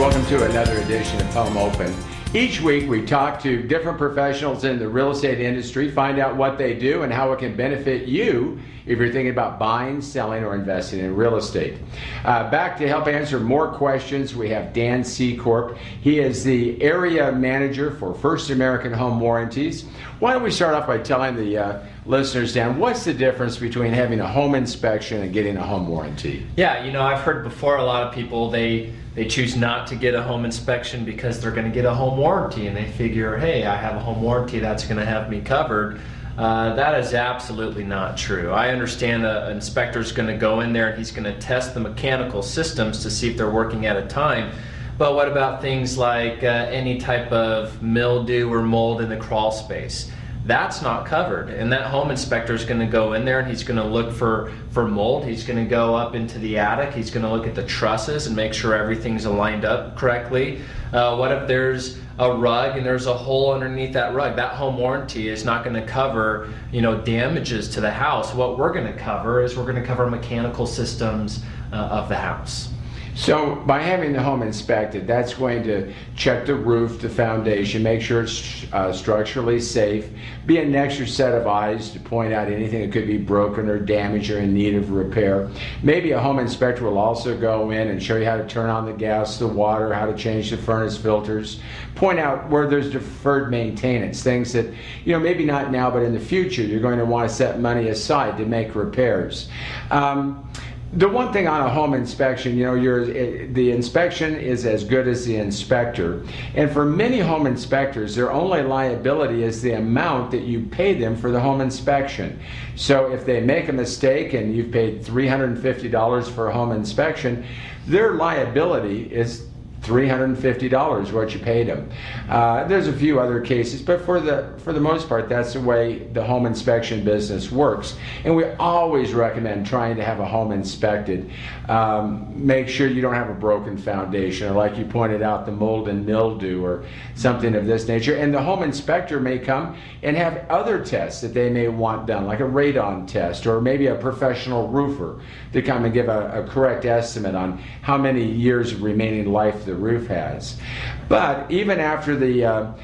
welcome to another edition of Home Open. Each week we talk to different professionals in the real estate industry, find out what they do and how it can benefit you if you're thinking about buying, selling, or investing in real estate. Back to help answer more questions, we have Dan Secorp. He is the area manager for First American Home Warranties. Why don't we start off by telling the listeners, Dan, what's the difference between having a home inspection and getting a home warranty? Yeah, I've heard before a lot of people, they choose not to get a home inspection because they're going to get a home warranty, and they figure, hey, I have a home warranty, that's going to have me covered. That is absolutely not true. I understand an inspector is going to go in there and he's going to test the mechanical systems to see if they're working at a time. But what about things like any type of mildew or mold in the crawl space? That's not covered, and that home inspector is going to go in there and he's going to look for mold. He's going to go up into the attic, he's going to look at the trusses and make sure everything's aligned up correctly. What if there's a rug and there's a hole underneath that rug? That home warranty is not going to cover damages to the house. What we're going to cover is we're going to cover mechanical systems of the house. So by having the home inspected, that's going to check the roof, the foundation, make sure it's structurally safe, be an extra set of eyes to point out anything that could be broken or damaged or in need of repair. Maybe a home inspector will also go in and show you how to turn on the gas, the water, how to change the furnace filters, point out where there's deferred maintenance, things that, maybe not now, but in the future, you're going to want to set money aside to make repairs. The one thing on a home inspection, the inspection is as good as the inspector. And for many home inspectors, their only liability is the amount that you pay them for the home inspection. So if they make a mistake and you've paid $350 for a home inspection, their liability is $350 what you paid them. There's a few other cases, but for the most part, that's the way the home inspection business works. And we always recommend trying to have a home inspected. Make sure you don't have a broken foundation, or like you pointed out, the mold and mildew or something of this nature. And the home inspector may come and have other tests that they may want done, like a radon test, or maybe a professional roofer to come and give a correct estimate on how many years of remaining life the roof has. But even after the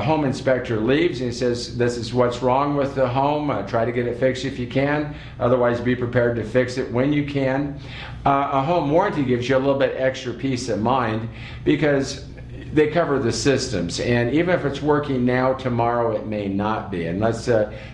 home inspector leaves and he says, this is what's wrong with the home, try to get it fixed if you can, otherwise be prepared to fix it when you can. A home warranty gives you a little bit extra peace of mind because they cover the systems, and even if it's working now, tomorrow it may not be. And let's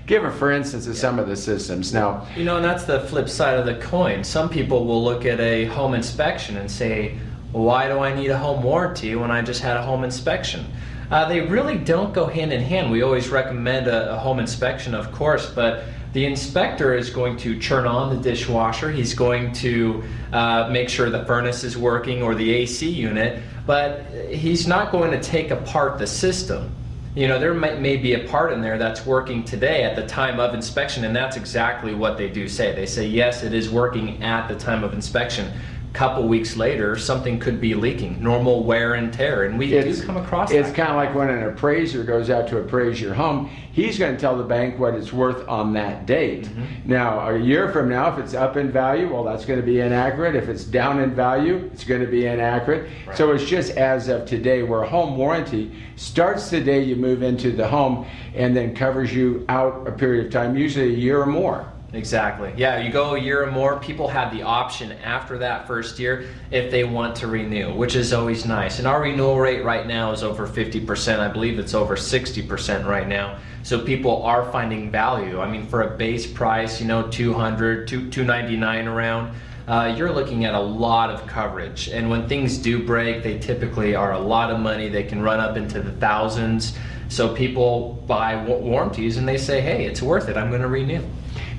give for instance of some of the systems. Now, and that's the flip side of the coin. Some people will look at a home inspection and say, why do I need a home warranty when I just had a home inspection? They really don't go hand in hand. We always recommend a home inspection, of course, but the inspector is going to turn on the dishwasher. He's going to make sure the furnace is working or the AC unit, but he's not going to take apart the system. There may be a part in there that's working today at the time of inspection, and that's exactly what they do say. They say, yes, it is working at the time of inspection. Couple weeks later, something could be leaking, normal wear and tear, and we do come across that. It's kind of like when an appraiser goes out to appraise your home. He's going to tell the bank what it's worth on that date. Mm-hmm. Now, a year from now, if it's up in value, well, that's going to be inaccurate. If it's down in value, it's going to be inaccurate. Right. So it's just as of today, where a home warranty starts the day you move into the home and then covers you out a period of time, usually a year or more. Exactly. Yeah, you go a year or more, people have the option after that first year if they want to renew, which is always nice. And our renewal rate right now is over 50%. I believe it's over 60% right now. So people are finding value. I mean, for a base price, $200, $299 around, you're looking at a lot of coverage. And when things do break, they typically are a lot of money. They can run up into the thousands. So people buy warranties and they say, hey, it's worth it, I'm going to renew.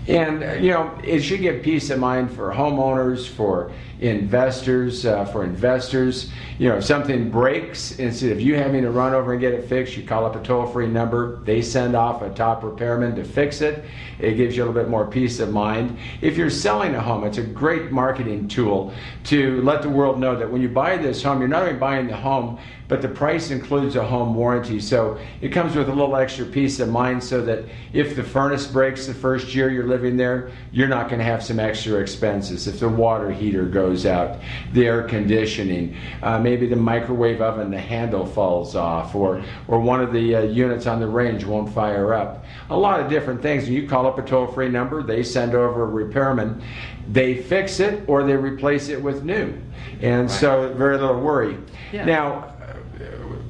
And it should give peace of mind for homeowners, for investors. If something breaks, instead of you having to run over and get it fixed, you call up a toll-free number. They send off a top repairman to fix it. It gives you a little bit more peace of mind. If you're selling a home, it's a great marketing tool to let the world know that when you buy this home, you're not only buying the home, but but the price includes a home warranty. So it comes with a little extra peace of mind so that if the furnace breaks the first year you're living there, you're not going to have some extra expenses. If the water heater goes out, the air conditioning, maybe the microwave oven, the handle falls off, or one of the units on the range won't fire up. A lot of different things. You call up a toll-free number, they send over a repairman, they fix it or they replace it with new. And so very little worry. Yeah. Now,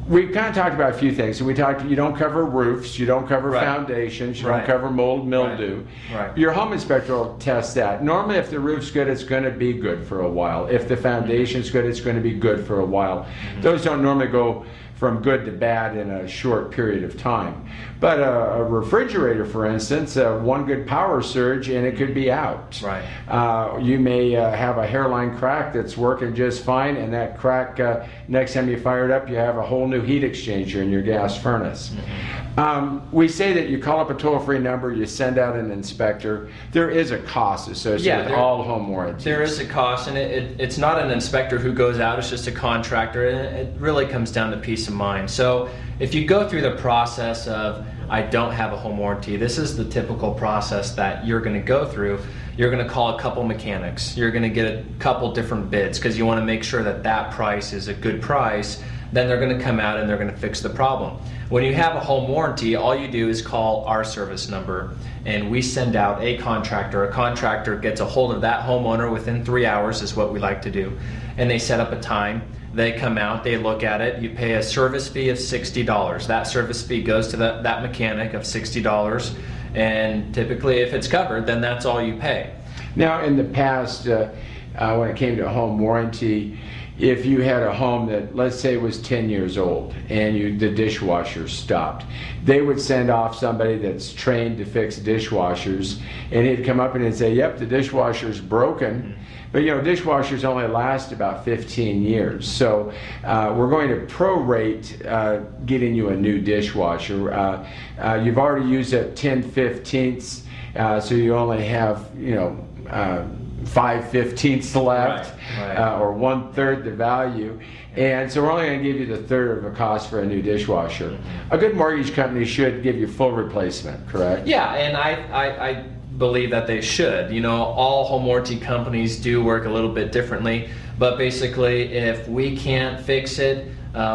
we kind of talked about a few things. So we talked, you don't cover roofs, you don't cover foundations, you don't cover mold, mildew. Right. Your home inspector will test that. Normally, if the roof's good, it's going to be good for a while. If the foundation's good, it's going to be good for a while. Those don't normally go from good to bad in a short period of time. But a refrigerator, for instance, one good power surge and it could be out. Right. You may have a hairline crack that's working just fine, and that crack, next time you fire it up, you have a whole new heat exchanger in your gas furnace. We say that you call up a toll-free number, you send out an inspector. There is a cost associated with all home warranties. There is a cost, and it's not an inspector who goes out, it's just a contractor, and it really comes down to peace of mind. So if you go through the process of, I don't have a home warranty, this is the typical process that you're going to go through. You're going to call a couple mechanics. You're going to get a couple different bids because you want to make sure that that price is a good price. Then they're going to come out and they're going to fix the problem. When you have a home warranty, all you do is call our service number and we send out a contractor. A contractor gets a hold of that homeowner within 3 hours is what we like to do. And they set up a time. They come out, they look at it, you pay a service fee of $60. That service fee goes to that mechanic of $60, and typically if it's covered, then that's all you pay. Now in the past, when it came to a home warranty, if you had a home that, let's say, was 10 years old and the dishwasher stopped, they would send off somebody that's trained to fix dishwashers, and he'd come up and he'd say, yep, the dishwasher's broken. But you know, dishwashers only last about 15 years. So we're going to prorate getting you a new dishwasher. You've already used it 10/15, so you only have, 5/15 left, or 1/3 the value. And so we're only going to give you the third of the cost for a new dishwasher. A good mortgage company should give you full replacement, correct? Yeah, and I believe that they should. You know, all home warranty companies do work a little bit differently, but basically if we can't fix it,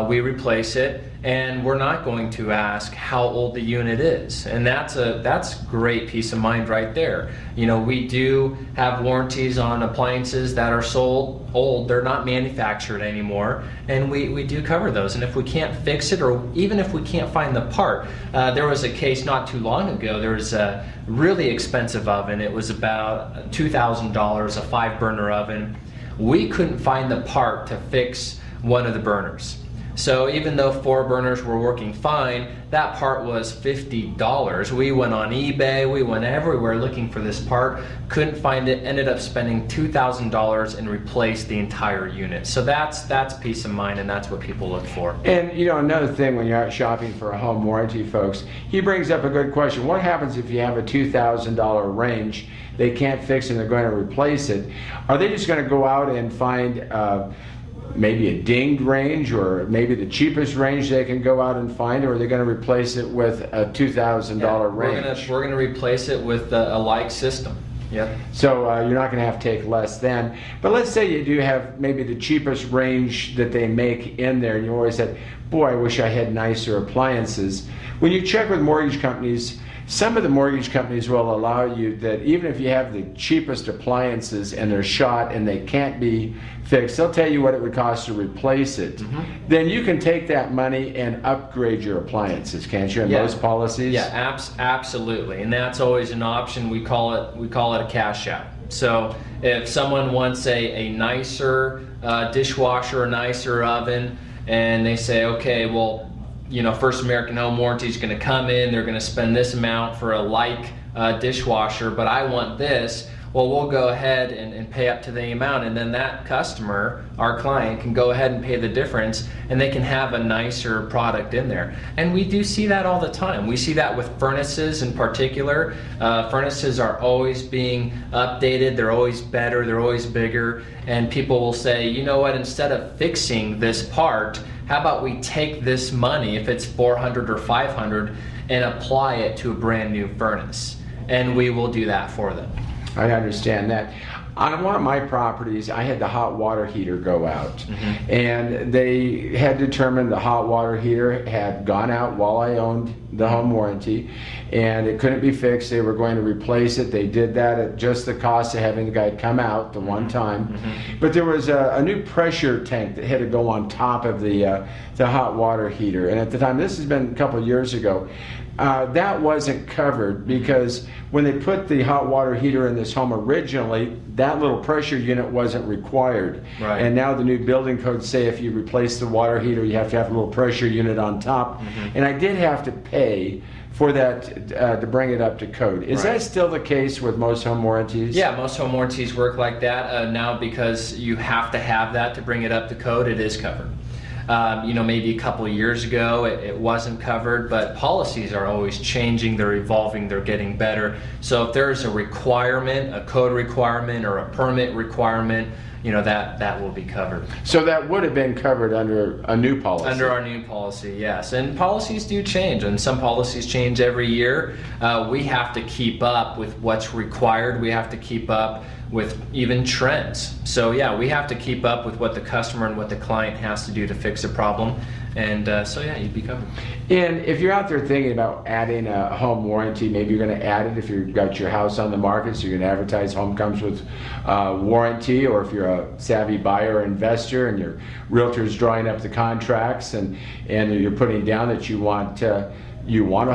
we replace it, and we're not going to ask how old the unit is. And that's great peace of mind right there. You know, we do have warranties on appliances that are sold old, they're not manufactured anymore, and we do cover those. And if we can't fix it, or even if we can't find the part, there was a case not too long ago, there was a really expensive oven. It was about $2,000, a 5-burner oven. We couldn't find the part to fix one of the burners. So even though 4 burners were working fine, that part was $50. We went on eBay, we went everywhere looking for this part, couldn't find it, ended up spending $2,000 and replaced the entire unit. So that's peace of mind, and that's what people look for. And you know, another thing when you're out shopping for a home warranty, folks, he brings up a good question. What happens if you have a $2,000 range, they can't fix it and they're going to replace it? Are they just going to go out and find maybe a dinged range, or maybe the cheapest range they can go out and find, or are they going to replace it with a $2,000 range? We're going to replace it with a like system. Yep. So you're not going to have to take less than. But let's say you do have maybe the cheapest range that they make in there, and you always said, boy, I wish I had nicer appliances. When you check with mortgage companies, some of the mortgage companies will allow you that even if you have the cheapest appliances and they're shot and they can't be fixed, they'll tell you what it would cost to replace it. Then you can take that money and upgrade your appliances, can't you, in most policies? Yeah, absolutely. And that's always an option. We call it a cash out. So if someone wants a nicer dishwasher, a nicer oven, and they say, okay, well, you know, First American Home Warranty is going to come in, they're going to spend this amount for a like dishwasher, but I want this. Well, we'll go ahead and pay up to the amount, and then that customer, our client, can go ahead and pay the difference, and they can have a nicer product in there. And we do see that all the time. We see that with furnaces in particular. Furnaces are always being updated, they're always better, they're always bigger, and people will say, you know what, instead of fixing this part, how about we take this money, if it's $400 or $500, and apply it to a brand new furnace, and we will do that for them. I understand that. On one of my properties, I had the hot water heater go out, and they had determined the hot water heater had gone out while I owned the home warranty, and it couldn't be fixed. They were going to replace it. They did that at just the cost of having the guy come out the one time. But there was a new pressure tank that had to go on top of the hot water heater, and at the time, this has been a couple of years ago, that wasn't covered because when they put the hot water heater in this home originally, that little pressure unit wasn't required. Right. And now the new building codes say if you replace the water heater, you have to have a little pressure unit on top. And I did have to pay for that to bring it up to code. Is that still the case with most home warranties? Yeah, most home warranties work like that. Now, because you have to have that to bring it up to code, it is covered. Maybe a couple of years ago it wasn't covered, but policies are always changing, they're evolving, they're getting better. So if there's a requirement, a code requirement or a permit requirement, that will be covered. So that would have been covered under a new policy? Under our new policy, yes. And policies do change, and some policies change every year. We have to keep up with what's required. We have to keep up with even trends. So yeah, we have to keep up with what the customer and what the client has to do to fix a problem. And you'd be covered. And if you're out there thinking about adding a home warranty, maybe you're going to add it if you've got your house on the market, so you're going to advertise home comes with warranty, or if you're a savvy buyer or investor and your realtor's drawing up the contracts and you're putting down that you want a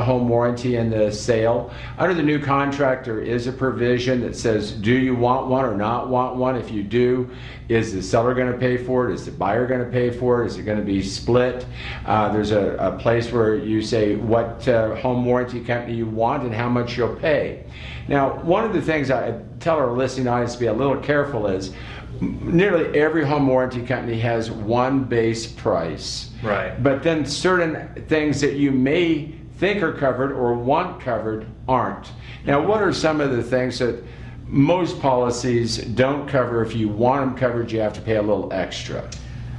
home warranty in the sale. Under the new contract, there is a provision that says, do you want one or not want one? If you do, is the seller going to pay for it? Is the buyer going to pay for it? Is it going to be split? There's a place where you say what home warranty company you want and how much you'll pay. Now, one of the things I tell our listening audience to be a little careful is, nearly every home warranty company has one base price. Right. But then certain things that you may think are covered or want covered aren't. Now, what are some of the things that most policies don't cover? If you want them covered, you have to pay a little extra.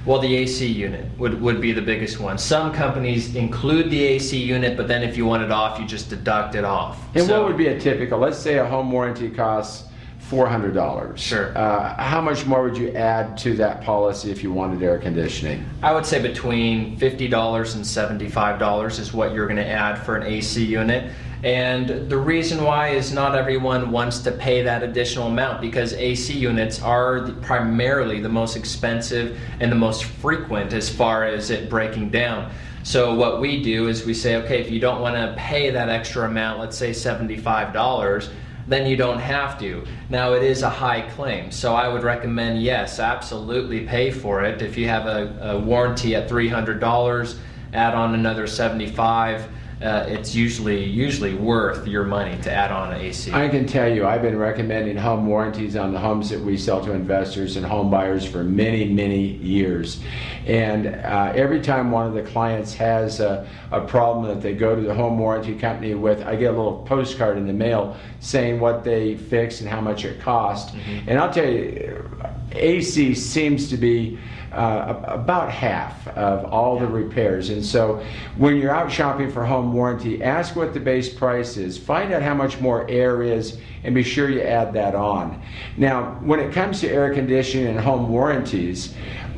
Well, the AC unit would be the biggest one. Some companies include the AC unit, but then if you want it off, you just deduct it off. And what would be a typical, let's say a home warranty costs $400. Sure. How much more would you add to that policy if you wanted air conditioning? I would say between $50 and $75 is what you're going to add for an AC unit. And the reason why is not everyone wants to pay that additional amount, because AC units are primarily the most expensive and the most frequent as far as it breaking down. So what we do is we say, okay, if you don't want to pay that extra amount, let's say $75, then you don't have to. Now, it is a high claim, so I would recommend, yes, absolutely pay for it. If you have a warranty at $300, add on another $75, it's usually worth your money to add on an AC. I can tell you, I've been recommending home warranties on the homes that we sell to investors and home buyers for many, many years. And every time one of the clients has a problem that they go to the home warranty company with, I get a little postcard in the mail saying what they fixed and how much it cost. And I'll tell you, AC seems to be about half of all the repairs. And so when you're out shopping for home warranty, ask what the base price is, find out how much more air is, and be sure you add that on. Now, when it comes to air conditioning and home warranties,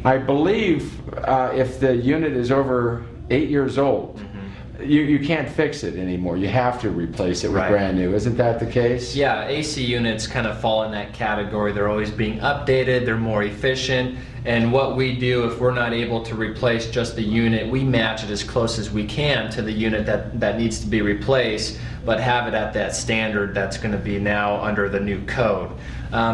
I believe if the unit is over 8 years old, you can't fix it anymore. You have to replace it with brand new. Isn't that the case? Yeah, AC units kind of fall in that category. They're always being updated, they're more efficient, and what we do, if we're not able to replace just the unit, we match it as close as we can to the unit that needs to be replaced, but have it at that standard that's going to be now under the new code.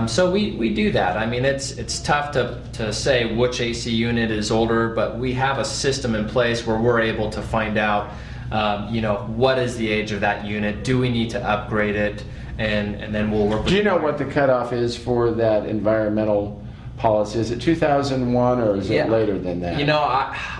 So we do that. I mean, it's tough to say which AC unit is older, but we have a system in place where we're able to find out what is the age of that unit? Do we need to upgrade it? And then we'll work with. Do you know what the cutoff is for that environmental policy? Is it 2001 or is it later than that?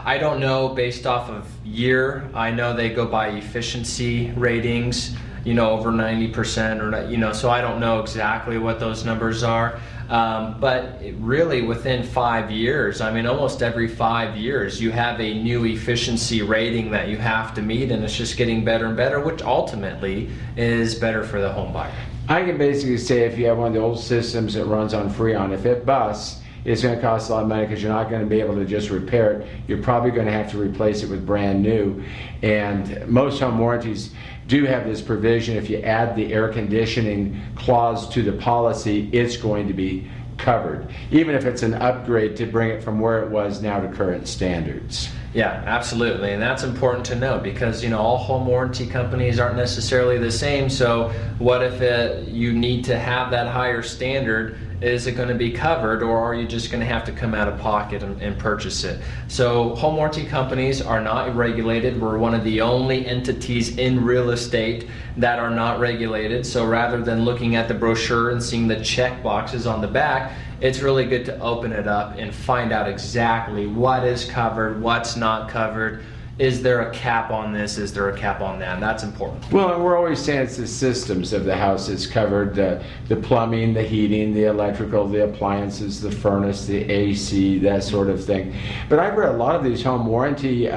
I don't know based off of year. I know they go by efficiency ratings, over 90% or so I don't know exactly what those numbers are. But really within 5 years, I mean almost every 5 years, you have a new efficiency rating that you have to meet, and it's just getting better and better, which ultimately is better for the home buyer. I can basically say if you have one of the old systems that runs on Freon, if it busts, it's going to cost a lot of money because you're not going to be able to just repair it. You're probably going to have to replace it with brand new. And most home warranties do have this provision. If you add the air conditioning clause to the policy, it's going to be covered, even if it's an upgrade to bring it from where it was now to current standards. Yeah, absolutely, and that's important to know because all home warranty companies aren't necessarily the same. So what if you need to have that higher standard? Is it going to be covered, or are you just going to have to come out of pocket and purchase it? So home warranty companies are not regulated. We're one of the only entities in real estate that are not regulated. So rather than looking at the brochure and seeing the check boxes on the back, it's really good to open it up and find out exactly what is covered, what's not covered. Is there a cap on this? Is there a cap on that? And that's important. Well, and we're always saying it's the systems of the house that's covered, the plumbing, the heating, the electrical, the appliances, the furnace, the AC, that sort of thing. But I've read a lot of these home warranty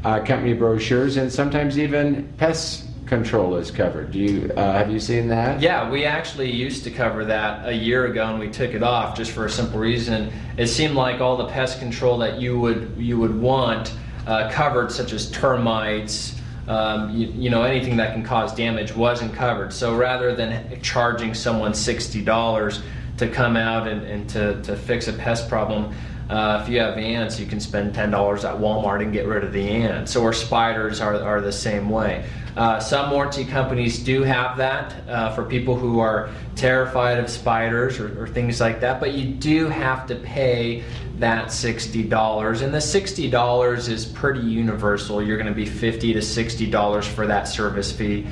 company brochures, and sometimes even pest control is covered. Have you seen that? Yeah, we actually used to cover that a year ago, and we took it off just for a simple reason. It seemed like all the pest control that you would want covered, such as termites, anything that can cause damage wasn't covered. So rather than charging someone $60 to come out and to fix a pest problem, if you have ants, you can spend $10 at Walmart and get rid of the ants. Or spiders are the same way. Some warranty companies do have that for people who are terrified of spiders or things like that, but you do have to pay that $60, and the $60 is pretty universal. You're going to be $50 to $60 for that service fee.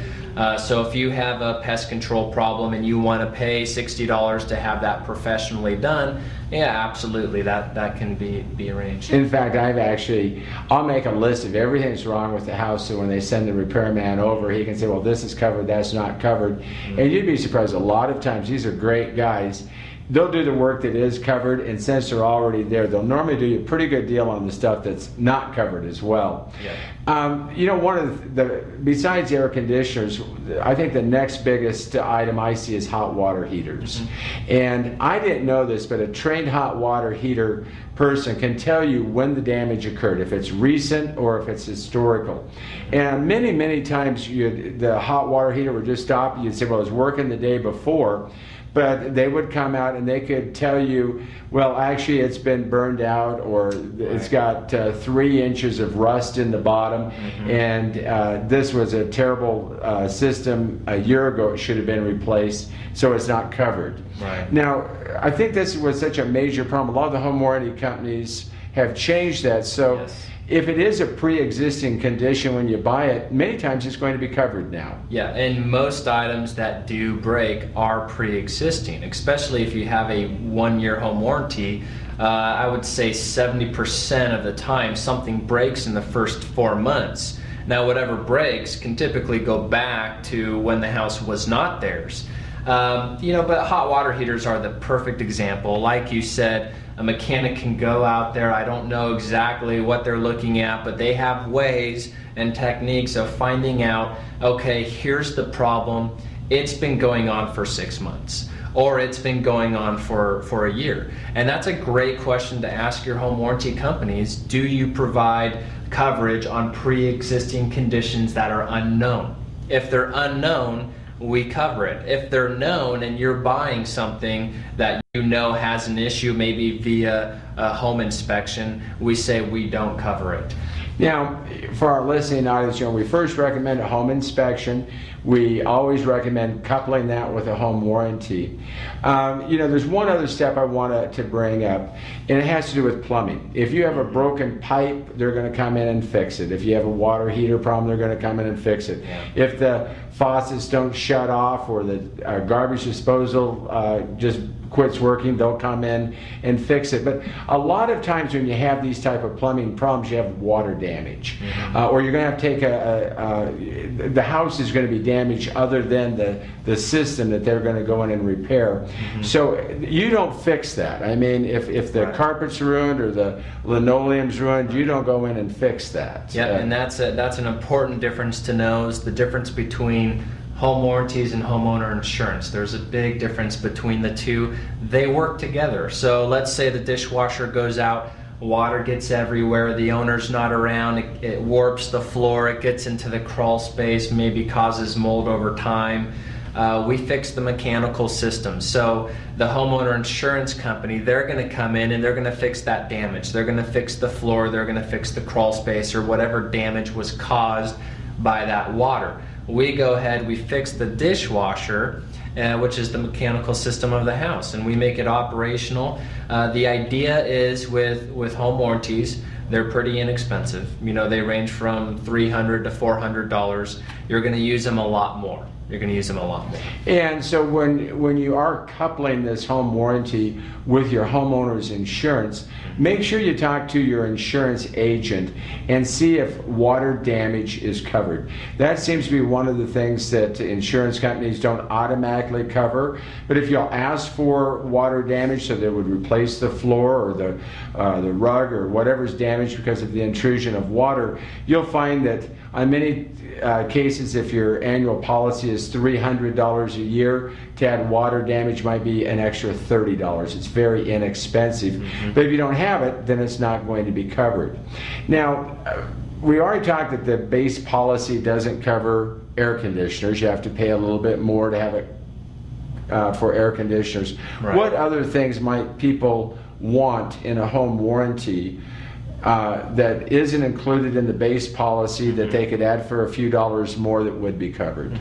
So if you have a pest control problem and you want to pay $60 to have that professionally done, yeah, absolutely, that can be arranged. In fact, I'll make a list of everything that's wrong with the house, so when they send the repairman over, he can say, well, this is covered, that's not covered. Mm-hmm. And you'd be surprised, a lot of times, these are great guys, they'll do the work that is covered, and since they're already there, they'll normally do you a pretty good deal on the stuff that's not covered as well. Yeah. One of besides air conditioners, I think the next biggest item I see is hot water heaters. Mm-hmm. And I didn't know this, but a trained hot water heater person can tell you when the damage occurred, if it's recent or if it's historical. And many, many times the hot water heater would just stop. You'd say, well, it was working the day before. But they would come out and they could tell you, well, actually it's been burned out, or it's got 3 inches of rust in the bottom, mm-hmm. and this was a terrible system a year ago. It should have been replaced, so it's not covered. Right. Now, I think this was such a major problem. A lot of the home warranty companies have changed that. So. Yes. If it is a pre-existing condition when you buy it, many times it's going to be covered now. Yeah, and most items that do break are pre-existing, especially if you have a 1-year home warranty. I would say 70% of the time something breaks in the first 4 months. Now, whatever breaks can typically go back to when the house was not theirs. But hot water heaters are the perfect example. Like you said, a mechanic can go out there. I don't know exactly what they're looking at, but they have ways and techniques of finding out, okay, here's the problem. It's been going on for 6 months, or it's been going on for a year. And that's a great question to ask your home warranty companies. Do you provide coverage on pre-existing conditions that are unknown? If they're unknown, we cover it. If they're known and you're buying something that you know has an issue, maybe via a home inspection, we say we don't cover it. Now, for our listening audience, we first recommend a home inspection. We always recommend coupling that with a home warranty. There's one other step I want to bring up, and it has to do with plumbing. If you have a broken pipe, they're going to come in and fix it. If you have a water heater problem, they're going to come in and fix it. Yeah. If the faucets don't shut off, or the garbage disposal just quits working, they'll come in and fix it. But a lot of times when you have these type of plumbing problems, you have water damage, or you're going to have to take the house is going to be damaged other than the system that they're going to go in and repair. So you don't fix that. I mean, if the carpet's ruined or the linoleum's ruined, you don't go in and fix that. Yeah, and that's an important difference to know, is the difference between home warranties and homeowner insurance. There's a big difference between the two. They work together. So let's say the dishwasher goes out, water gets everywhere, the owner's not around, it warps the floor, it gets into the crawl space, maybe causes mold over time. We fix the mechanical system. So the homeowner insurance company, they're going to come in and they're going to fix that damage. They're going to fix the floor, they're going to fix the crawl space, or whatever damage was caused by that water. We go ahead, we fix the dishwasher, which is the mechanical system of the house, and we make it operational. The idea is with home warranties, they're pretty inexpensive. You know, they range from $300 to $400. You're going to use them a lot more. You're going to use them a lot more. And so when you are coupling this home warranty with your homeowner's insurance, make sure you talk to your insurance agent and see if water damage is covered. That seems to be one of the things that insurance companies don't automatically cover. But if you'll ask for water damage, so they would replace the floor or the rug or whatever's damaged because of the intrusion of water, you'll find that on many cases, if your annual policy is $300 a year, to add water damage might be an extra $30. It's very inexpensive. But if you don't have it, then it's not going to be covered. Now, we already talked that the base policy doesn't cover air conditioners. You have to pay a little bit more to have it for air conditioners. Right. What other things might people want in a home warranty that isn't included in the base policy that they could add for a few dollars more that would be covered?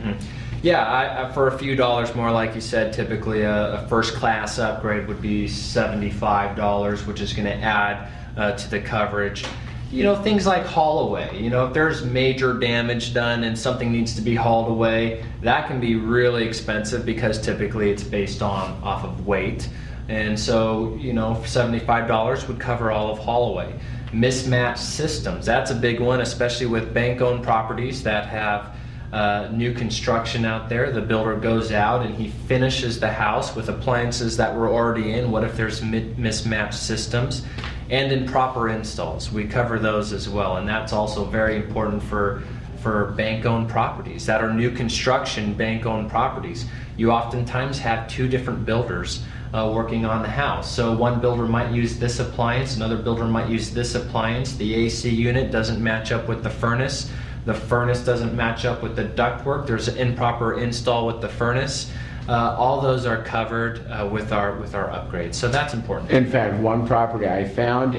Yeah, for a few dollars more, like you said, typically a first class upgrade would be $75, which is going to add to the coverage. You know, things like haul away. You know, if there's major damage done and something needs to be hauled away, that can be really expensive because typically it's based off of weight. And so, you know, $75 would cover all of haul away. Mismatched systems, that's a big one, especially with bank-owned properties that have new construction out there. The builder goes out and he finishes the house with appliances that were already in. What if there's mismatched systems? And improper installs, we cover those as well, and that's also very important for bank-owned properties that are new construction bank-owned properties. You oftentimes have two different builders working on the house. So one builder might use this appliance, another builder might use this appliance. The AC unit doesn't match up with the furnace doesn't match up with the ductwork. There's an improper install with the furnace. All those are covered with our upgrades, so that's important. In fact, one property I found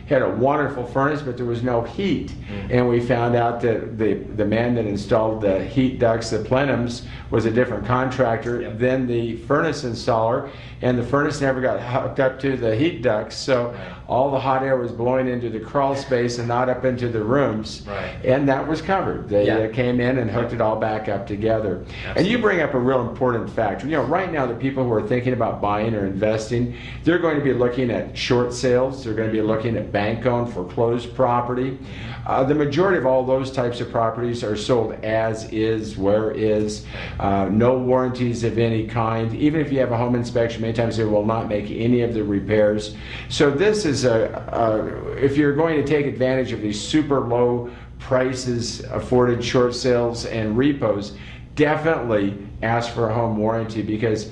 had a wonderful furnace, but there was no heat, and we found out that the man that installed the heat ducts, the plenums, was a different contractor than the furnace installer, and the furnace never got hooked up to the heat ducts, so all the hot air was blowing into the crawl space and not up into the rooms, and that was covered. They came in and hooked it all back up together. Absolutely. And you bring up a real important factor. You know, right now the people who are thinking about buying or investing, they're going to be looking at short sales, they're going to be looking at bank-owned foreclosed property. The majority of all those types of properties are sold as is, where is, no warranties of any kind. Even if you have a home inspection, many times they will not make any of the repairs. So this is if you're going to take advantage of these super low prices afforded short sales and repos, definitely ask for a home warranty, because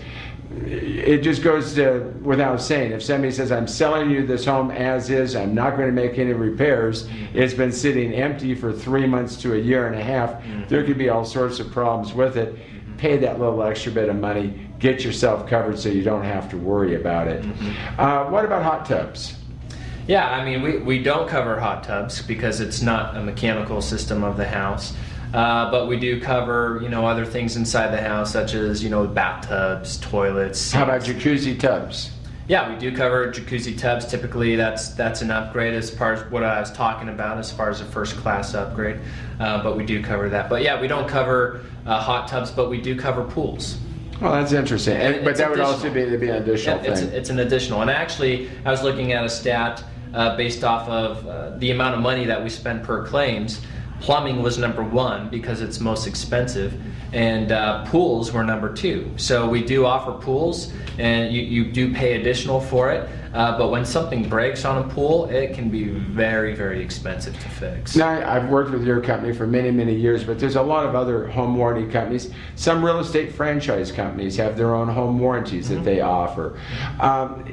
it just goes without saying. If somebody says, I'm selling you this home as is, I'm not going to make any repairs, it's been sitting empty for 3 months to a year and a half, there could be all sorts of problems with it. Pay that little extra bit of money, get yourself covered so you don't have to worry about it. What about hot tubs? Yeah, I mean, we don't cover hot tubs because it's not a mechanical system of the house. But we do cover, you know, other things inside the house, such as, you know, bathtubs, toilets, sinks. How about jacuzzi tubs? Yeah, we do cover jacuzzi tubs. Typically, that's an upgrade as far as what I was talking about, as far as a first class upgrade. But we do cover that. But yeah, we don't cover hot tubs, but we do cover pools. Well, that's interesting. And But it's that would also additional. be an additional thing. It's an additional. And actually, I was looking at a stat based off of the amount of money that we spend per claims. Plumbing was number one because it's most expensive, and pools were number two. So we do offer pools, and you do pay additional for it. But when something breaks on a pool, it can be very, very expensive to fix. Now, I've worked with your company for many, many years, but there's a lot of other home warranty companies. Some real estate franchise companies have their own home warranties that they offer.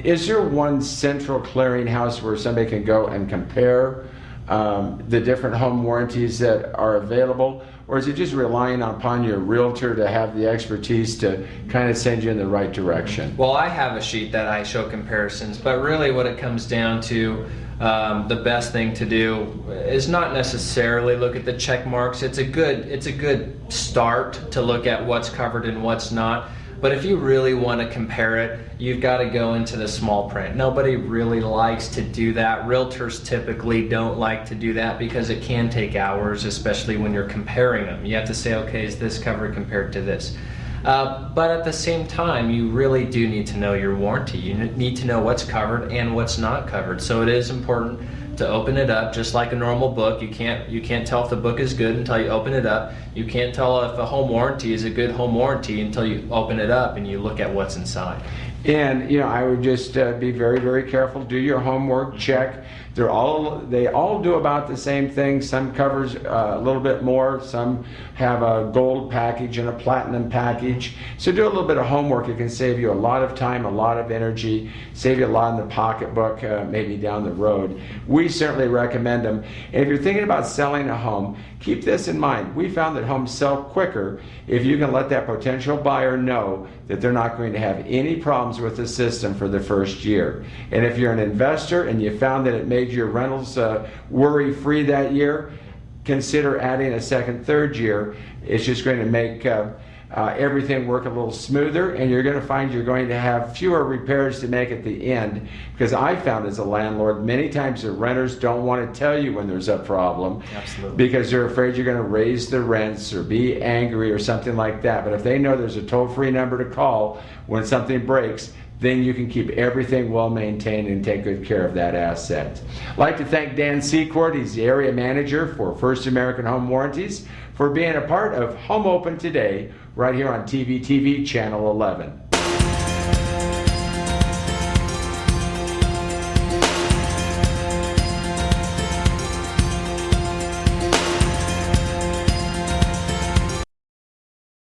Is there one central clearinghouse where somebody can go and compare the different home warranties that are available? Or is it just relying upon your realtor to have the expertise to kind of send you in the right direction? Well, I have a sheet that I show comparisons, but really what it comes down to, the best thing to do is not necessarily look at the check marks. It's a good start to look at what's covered and what's not. But if you really want to compare it, you've got to go into the small print. Nobody really likes to do that. Realtors typically don't like to do that because it can take hours, especially when you're comparing them. You have to say, okay, is this covered compared to this? But at the same time, you really do need to know your warranty. You need to know what's covered and what's not covered. So it is important to open it up, just like a normal book. You can't tell if the book is good until you open it up. You can't tell if a home warranty is a good home warranty until you open it up and you look at what's inside. And I would just be very, very careful. Do your homework, check. They all do about the same thing. Some covers a little bit more. Some have a gold package and a platinum package. So do a little bit of homework. It can save you a lot of time, a lot of energy, save you a lot in the pocketbook, maybe down the road. We certainly recommend them. And if you're thinking about selling a home, keep this in mind. We found that homes sell quicker if you can let that potential buyer know that they're not going to have any problems with the system for the first year. And if you're an investor and you found that it made your rentals worry-free that year, consider adding a second, third year. It's just going to make everything work a little smoother, and you're going to find you're going to have fewer repairs to make at the end. Because I found as a landlord, many times the renters don't want to tell you when there's a problem. Absolutely. Because they're afraid you're going to raise the rents or be angry or something like that. But if they know there's a toll-free number to call when something breaks, then you can keep everything well maintained and take good care of that asset. I'd like to thank Dan Secord, he's the area manager for First American Home Warranties, for being a part of Home Open today, right here on TV Channel 11.